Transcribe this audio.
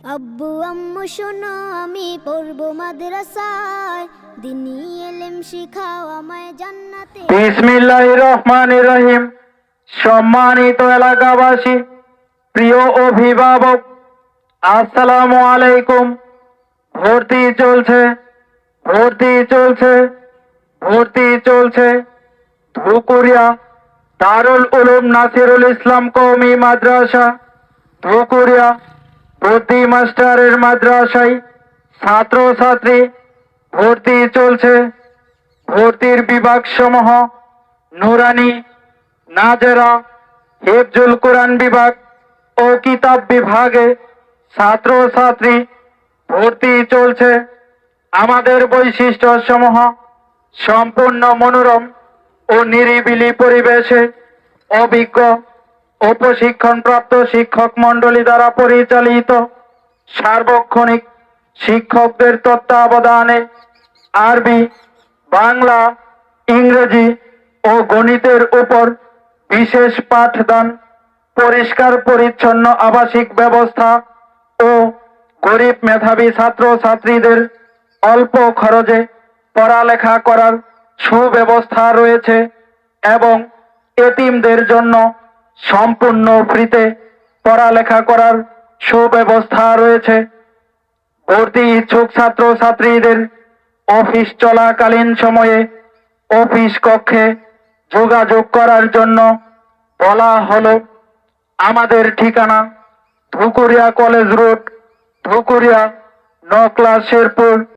আব্বু আম্মু শোনো, আমি পড়বো মাদ্রাসায়, দিনী ইলম শিখাও আমায় জান্নাতে। বিসমিল্লাহির রহমানির রহিম। সম্মানিত এলাকাবাসী, প্রিয় অভিভাবক, আসসালামু আলাইকুম। ভর্তি চলছে, ভর্তি চলছে, ভর্তি চলছে। ধুকুরিয়া দারুল উলুম নাসিরুল ইসলাম কওমি মাদ্রাসা, ধুকুরিয়া ভর্তি মাস্টারের মাদ্রাসায় ছাত্রছাত্রী ভর্তি চলছে। ভর্তির বিভাগ সমূহ: নুরানি, নাজেরা, হিফজুল কোরআন বিভাগ ও কিতাব বিভাগে ছাত্রছাত্রী ভর্তি চলছে। আমাদের বৈশিষ্ট্য সমূহ: সম্পূর্ণ মনোরম ও নিরিবিলি পরিবেশে অভিজ্ঞ ও প্রশিক্ষণপ্রাপ্ত শিক্ষক মণ্ডলী দ্বারা পরিচালিত সার্বক্ষণিক শিক্ষকদের তত্ত্বাবধানে আরবি, বাংলা, ইংরেজি ও গণিতের উপর বিশেষ পাঠদান, পরিষ্কার পরিচ্ছন্ন আবাসিক ব্যবস্থা ও গরিব মেধাবী ছাত্রছাত্রীদের অল্প খরচে পড়ালেখা করার সুব্যবস্থা রয়েছে এবং এতিমদের জন্য সম্পূর্ণ ফ্রিতে পড়ালেখা করার সুব্যবস্থা রয়েছে। ভর্তি ইচ্ছুক ছাত্রছাত্রীদের অফিস চলাকালীন সময়ে অফিস কক্ষে যোগাযোগ করার জন্য বলা হলো। আমাদের ঠিকানা: ধুকুরিয়া কলেজ রোড, ধুকুরিয়া, নকলা, শেরপুর।